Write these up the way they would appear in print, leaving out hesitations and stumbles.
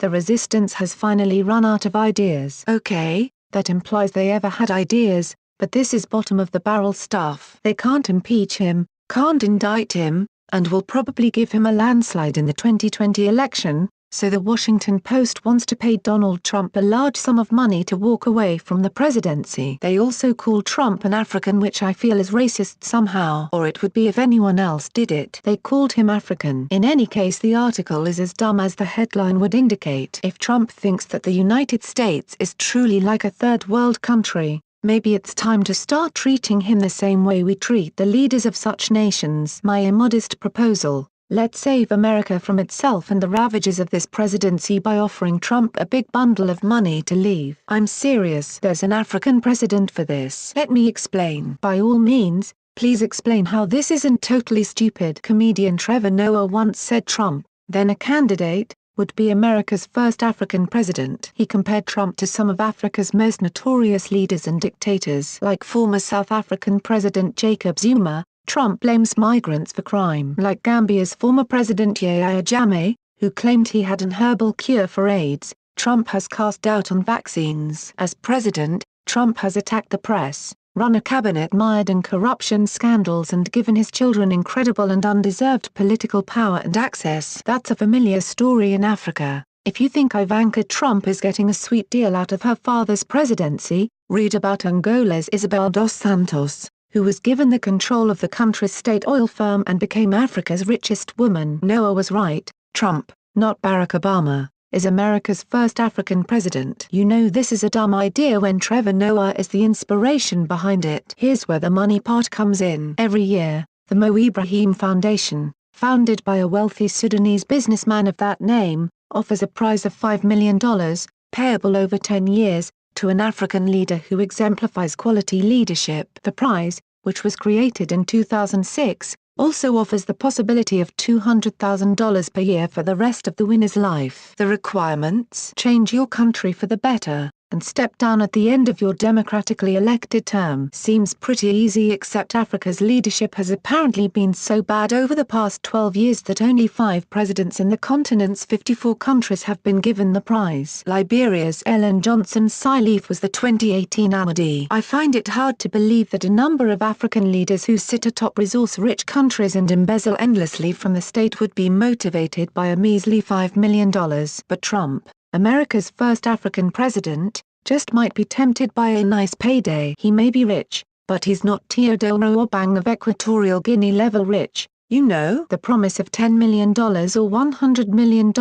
The resistance has finally run out of ideas. Okay, that implies they ever had ideas, but this is bottom-of-the-barrel stuff. They can't impeach him, can't indict him, and will probably give him a landslide in the 2020 election, so the Washington Post wants to pay Donald Trump a large sum of money to walk away from the presidency. They also call Trump an African, which I feel is racist somehow, or it would be if anyone else did it. They called him African. In any case, the article is as dumb as the headline would indicate. If Trump thinks that the United States is truly like a third world country, maybe it's time to start treating him the same way we treat the leaders of such nations. My immodest proposal: let's save America from itself and the ravages of this presidency by offering Trump a big bundle of money to leave. I'm serious. There's an African precedent for this. Let me explain. By all means, please explain how this isn't totally stupid. Comedian Trevor Noah once said Trump, then a candidate, would be America's first African president. He compared Trump to some of Africa's most notorious leaders and dictators. Like former South African President Jacob Zuma, Trump blames migrants for crime. Like Gambia's former president Yahya Jammeh, who claimed he had an herbal cure for AIDS, Trump has cast doubt on vaccines. As president, Trump has attacked the press, run a cabinet mired in corruption scandals, and given his children incredible and undeserved political power and access. That's a familiar story in Africa. If you think Ivanka Trump is getting a sweet deal out of her father's presidency, read about Angola's Isabel dos Santos, who was given the control of the country's state oil firm and became Africa's richest woman. Noah was right. Trump, not Barack Obama, is America's first African president. You know this is a dumb idea when Trevor Noah is the inspiration behind it. Here's where the money part comes in. Every year, the Mo Ibrahim Foundation, founded by a wealthy Sudanese businessman of that name, offers a prize of $5 million, payable over 10 years, to an African leader who exemplifies quality leadership. The prize, which was created in 2006, also offers the possibility of $200,000 per year for the rest of the winner's life. The requirements: change your country for the better, and step down at the end of your democratically elected term. Seems pretty easy, except Africa's leadership has apparently been so bad over the past 12 years that only 5 presidents in the continent's 54 countries have been given the prize. Liberia's Ellen Johnson Sirleaf was the 2018 awardee. I find it hard to believe that a number of African leaders who sit atop resource-rich countries and embezzle endlessly from the state would be motivated by a measly $5 million. But Trump, America's first African president, just might be tempted by a nice payday. He may be rich, but he's not Teodoro Obiang of Equatorial Guinea level rich, you know. The promise of $10 million or $100 million,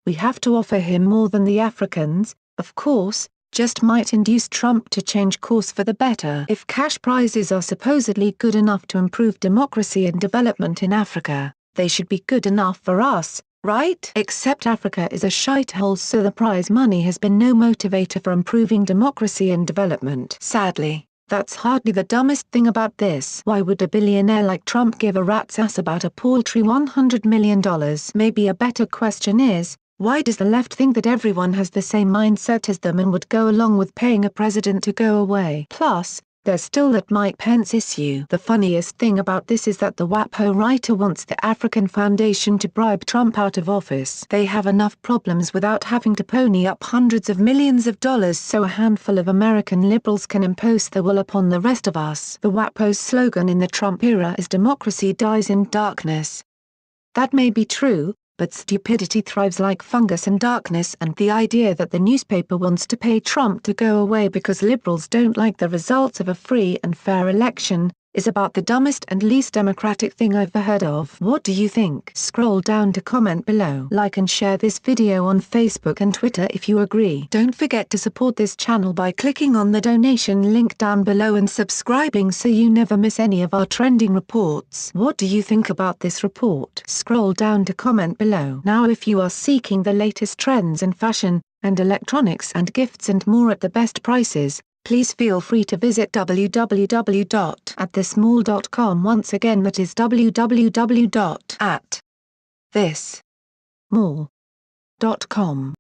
we have to offer him more than the Africans, of course, just might induce Trump to change course for the better. If cash prizes are supposedly good enough to improve democracy and development in Africa, they should be good enough for us, right? Except Africa is a shithole, so the prize money has been no motivator for improving democracy and development. Sadly, that's hardly the dumbest thing about this. Why would a billionaire like Trump give a rat's ass about a paltry $100 million? Maybe a better question is, why does the left think that everyone has the same mindset as them and would go along with paying a president to go away? Plus, there's still that Mike Pence issue. The funniest thing about this is that the WAPO writer wants the African Foundation to bribe Trump out of office. They have enough problems without having to pony up hundreds of millions of dollars so a handful of American liberals can impose their will upon the rest of us. The WAPO's slogan in the Trump era is "Democracy dies in darkness." That may be true, but stupidity thrives like fungus in darkness, and the idea that the newspaper wants to pay Trump to go away because liberals don't like the results of a free and fair election, is about the dumbest and least democratic thing I've ever heard of. What do you think? Scroll down to comment below. Like and share this video on Facebook and Twitter if you agree. Don't forget to support this channel by clicking on the donation link down below and subscribing so you never miss any of our trending reports. What do you think about this report? Scroll down to comment below. Now, if you are seeking the latest trends in fashion, and electronics and gifts and more at the best prices, please feel free to visit www.atthismall.com. Once again, that is www.atthismall.com.